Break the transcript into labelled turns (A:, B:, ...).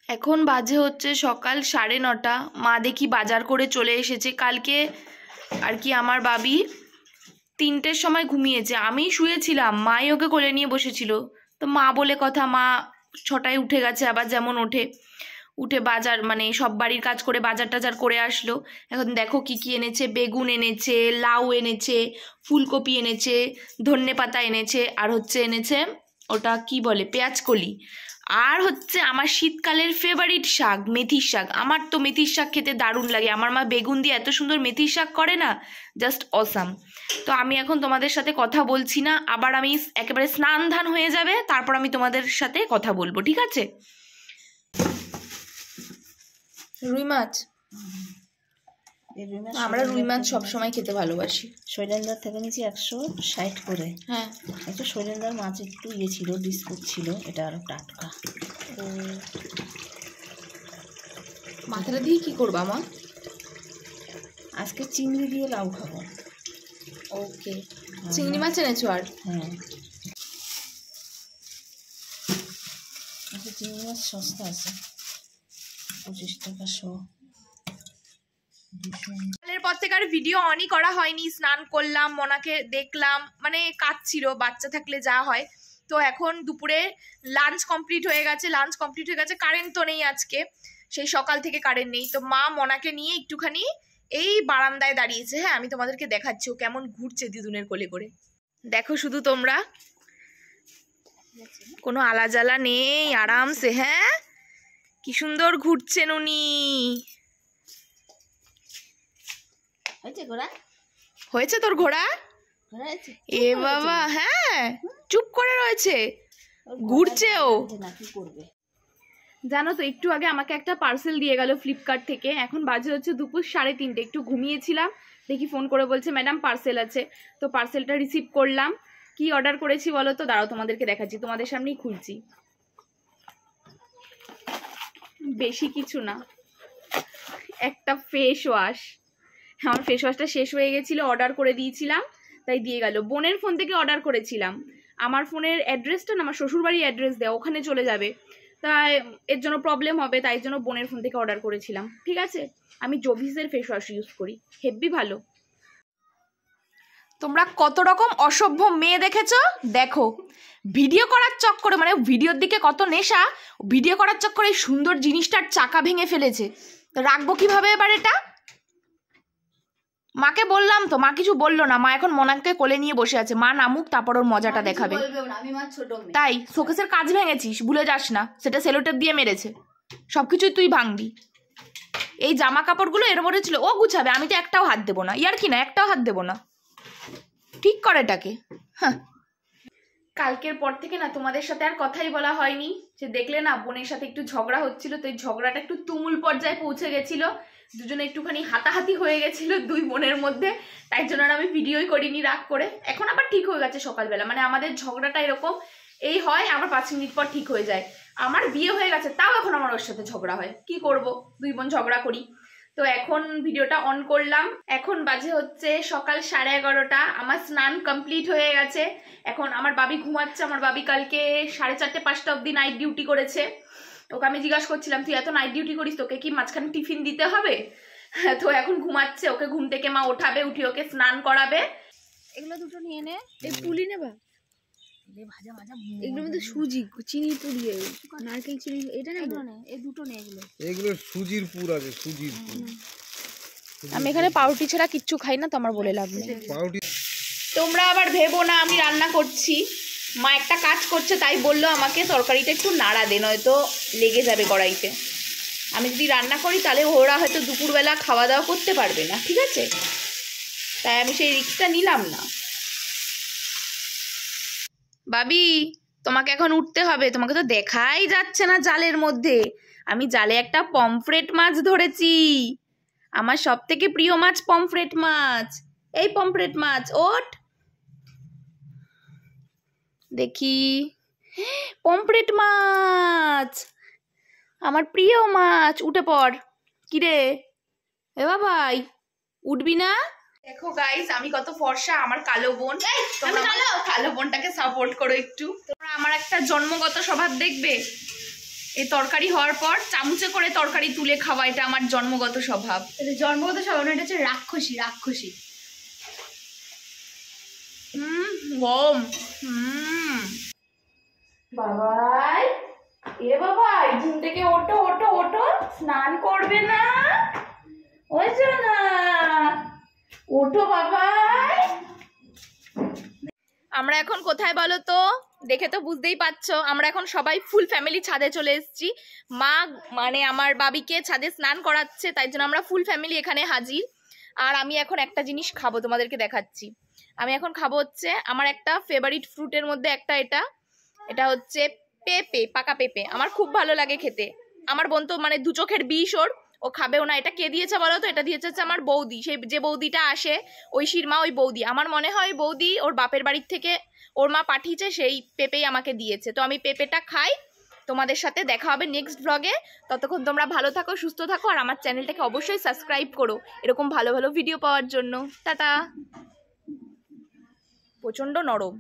A: এখন বাজে হচ্ছে সকাল 9:30। মা দেখি বাজার করে চলে এসেছে। কালকে আর কি আমার বাবি 3টের সময় ঘুমিয়েছে, আমি শুয়েছিলাম, মাই ওকে কোলে নিয়ে বসেছিল। তো মা বলে কথা, মা 6টায় উঠে গেছে, আবার যেমন উঠে বাজার মানে সব বাড়ির কাজ করে বাজার টাজার করে আসলো। এখন দেখো কি কি এনেছে, বেগুন এনেছে, লাউ এনেছে, ফুলকপি এনেছে, ধনেপাতা এনেছে, আর হচ্ছে এনেছে ওটা কি বলে পেঁয়াজকলি, আর হচ্ছে আমার শীতকালের ফেভারিট শাক মেথির শাক। আমার তো মেথির শাক খেতে দারুণ লাগে, আমার মা বেগুন দিয়ে এত সুন্দর মেথির শাক করে না, জাস্ট অসাম। তো আমি এখন তোমাদের সাথে কথা বলছি না, আবার আমি একেবারে স্নান ধান হয়ে যাবে, তারপর আমি তোমাদের সাথে কথা বলবো, ঠিক আছে? রুই মাছ, আমরা রুই মাছ সবসময় খেতে ভালোবাসি।
B: শৈলেন্দার থেকে নিয়েছি 160 করে।
A: হ্যাঁ,
B: একটু শৈলেন্দার মাছ একটু ইয়ে ছিল, ডিসপুট ছিল, এটা আরো টাটকা।
A: মাথাটা দিয়ে কি করবা মা?
B: আজকে চিংড়ি দিয়ে লাউ খাবো।
A: ওকে, চিংড়ি মাছ এনেছো? আর
B: হ্যাঁ, চিংড়ি মাছ সস্তা আছে, 25 টাকা শো।
A: সকালের পর থেকে আর ভিডিও অনই করা হয়নি। স্নান করলাম, মনাকে দেখলাম, মানে কাজ ছিল, বাচ্চা থাকলে যা হয়। তো এখন দুপুরে লাঞ্চ কমপ্লিট হয়ে গেছে, কারেন্ট তো নেই আজকে, সেই সকাল থেকে কারেন্ট নেই। তো মা মনাকে নিয়ে একটুখানি এই বারান্দায় দাঁড়িয়েছে। হ্যাঁ, আমি তোমাদেরকে দেখাচ্ছি ও কেমন ঘুরছে দিদুনের কোলে করে। দেখো শুধু তোমরা, কোনো আলাজালা নেই, আরামসে। হ্যাঁ, কি সুন্দর ঘুরছেন উনি। হয়েছে তোর ঘোড়া? এ বাবা, হ্যাঁ চুপ করে রয়েছে, ঘুরছে ও। জানো তো, একটু আগে আমাকে একটা পার্সেল দিয়ে গেল ফ্লিপকার্ট থেকে। এখন বাজে হচ্ছে দুপুর 3:30। একটু ঘুমিয়েছিলাম, দেখি ফোন করে বলছে ম্যাডাম পার্সেল আছে। তো পার্সেলটা রিসিভ করলাম। কি অর্ডার করেছি বলো তো? দাঁড়াও তোমাদেরকে দেখাচ্ছি, তোমাদের সামনেই খুলছি। বেশি কিছু না, একটা ফেস ওয়াশ। আমার ফেস ওয়াশটা শেষ হয়ে গেছিলো, অর্ডার করে দিয়েছিলাম, তাই দিয়ে গেল। বোনের ফোন থেকে অর্ডার করেছিলাম, আমার ফোনের অ্যাড্রেসটা না আমার শ্বশুরবাড়ির অ্যাড্রেস দেওয়া, ওখানে চলে যাবে, তাই এর জন্য প্রবলেম হবে, তাই জন্য বোনের ফোন থেকে অর্ডার করেছিলাম। ঠিক আছে, আমি জোভিসের ফেস ওয়াশ ইউজ করি, হেব্বি ভালো। তোমরা কত রকম অসভ্য মেয়ে দেখেছো, দেখো ভিডিও করার চক্করে, মানে ভিডিওর দিকে কত নেশা, ভিডিও করার চক্করে এই সুন্দর জিনিসটার চাকা ভেঙে ফেলেছে। তো রাখবো কিভাবে এবার এটা? মাকে বললাম তো, মা কিছু বললো না। মা এখন মনাকে কোলে নিয়ে বসে আছে, মা নামুক তারপর ওর মজাটা দেখাবে। তাই শোকেসের কাজ ভেঙেছিস, ভুলে যাস না, সেটা সেলোটেপ দিয়ে মেরেছে। সবকিছুই তুই ভাঙবি। এই জামা কাপড়গুলো এর মধ্যে ছিল, ও গুছাবে, আমি তো একটাও হাত দেবো না। ইয়ার কি না, একটাও হাত দেবো না, ঠিক করে এটাকে। হ্যাঁ, কালকের পর থেকে না তোমাদের সাথে আর কথাই বলা হয়নি। যে দেখলে না, বোনের সাথে একটু ঝগড়া হচ্ছিল, তো এই ঝগড়াটা একটু তুমুল পর্যায়ে পৌঁছে গেছিল, দুজনে একটুখানি হাতাহাতি হয়ে গেছিল দুই বোনের মধ্যে, তাই জন্য আমি ভিডিওই করিনি রাগ করে। এখন আবার ঠিক হয়ে গেছে সকালবেলা, মানে আমাদের ঝগড়াটা এরকম এই হয়, আবার 5 মিনিট পর ঠিক হয়ে যায়। আমার বিয়ে হয়ে গেছে, তাও এখন আমার ওর সাথে ঝগড়া হয়, কি করব, দুই বোন ঝগড়া করি। তো এখন ভিডিওটা অন করলাম, এখন বাজে হচ্ছে সকাল 11:30। আমার স্নান কমপ্লিট হয়ে গেছে। এখন আমার বাবি ঘুমাচ্ছে, আমার বাবি কালকে 4:30 5টা অবধি নাইট ডিউটি করেছে। ওকে আমি জিজ্ঞাসা করছিলাম, তুই এত নাইট ডিউটি করিস, তোকে কি মাঝখানে টিফিন দিতে হবে? তো এখন ঘুমাচ্ছে, ওকে ঘুম থেকে মা ওঠাবে, উঠি ওকে স্নান করাবে।
C: এগুলো দুটো নিয়ে নে, এই পুলি নেবা, ভাজা ভাজা, এগুলোর মধ্যে সুজি চিনি পুড়িয়ে, নারকেল চিনি, এটা নেব না, এই দুটো নে।
D: এগুলো সুজির পুর আছে, সুজির পুর।
A: আমি এখানে পাউরুটি ছাড়া কিচ্ছু খাই না, তো আমার বলে লাভ নেই।
D: পাউরুটি
A: তোমরা আবার ভেবো না আমি রান্না করছি, মা একটা কাজ করছে, তাই বললো আমাকে তরকারিটা একটু নাড়া দে, নয়তো লেগে যাবে কড়াইতে। আমি যদি রান্না করি তাহলে ওরা হয়তো দুপুরবেলা খাওয়া দাওয়া করতে পারবে না, ঠিক আছে? তাই আমি সেই রিস্কটা নিলাম না। বাবি, তোমাকে এখন উঠতে হবে, তোমাকে তো দেখাই যাচ্ছে না জালের মধ্যে। আমি জালে একটা পমফ্রেট মাছ ধরেছি, আমার সব থেকে প্রিয় মাছ পমফ্রেট মাছ। এই পমফ্রেট মাছ, ওঠ দেখি, পমফ্রেট মাছ, আমার প্রিয় মাছ। উঠে পড়। কিরে এ বাবাই, উঠবি না? দেখো গাইস, আমি কত ফর্সা, আমার কালো বোন। তোমরা কালো বোনটাকে সাপোর্ট করো একটু। তোমরা আমার একটা জন্মগত স্বভাব দেখবে, এই তরকারি হওয়ার পর চামচে করে তরকারি তুলে খাওয়া, এটা আমার জন্মগত স্বভাব।
C: এটা জন্মগত স্বভাব না, এটা হচ্ছে রাক্ষসী।
A: গম। বাবাই, এ বাবাই, ঘুম থেকে ওঠো ওঠো ওঠো, স্নান করবে না? ওই না, ওঠো বাবাই। আমরা এখন কোথায় বলো তো? দেখে তো বুঝতেই পারছো, আমরা এখন সবাই ফুল ফ্যামিলি ছাদে চলে এসেছি। মা মানে আমার বাবিকে ছাদে স্নান করাচ্ছে, তাই জন্য আমরা ফুল ফ্যামিলি এখানে হাজির। আর আমি এখন একটা জিনিস খাবো, তোমাদেরকে দেখাচ্ছি। আমি এখন খাবো হচ্ছে আমার একটা ফেভারিট ফ্রুটের মধ্যে একটা, এটা হচ্ছে পেঁপে, পাকা পেঁপে। আমার খুব ভালো লাগে খেতে। আমার বোন তো মানে দু চোখের বিষ, ও খাবেও না। এটা কে দিয়েছে বলো তো? এটা দিয়েছে হচ্ছে আমার বৌদি, সেই যে বৌদিটা আসে ঐশীর মা, ওই বৌদি। আমার মনে হয় বৌদি ওর বাপের বাড়ির থেকে ওর মা পাঠিয়েছে, সেই পেঁপেই আমাকে দিয়েছে। তো আমি পেঁপেটা খাই। তোমাদের সাথে দেখা হবে নেক্সট ব্লগে। ততক্ষণ তোমরা ভালো থাকো, সুস্থ থাকো, আর আমার চ্যানেলটাকে অবশ্যই সাবস্ক্রাইব করো এরকম ভালো ভালো ভিডিও পাওয়ার জন্য। টাটা। প্রচণ্ড নরম।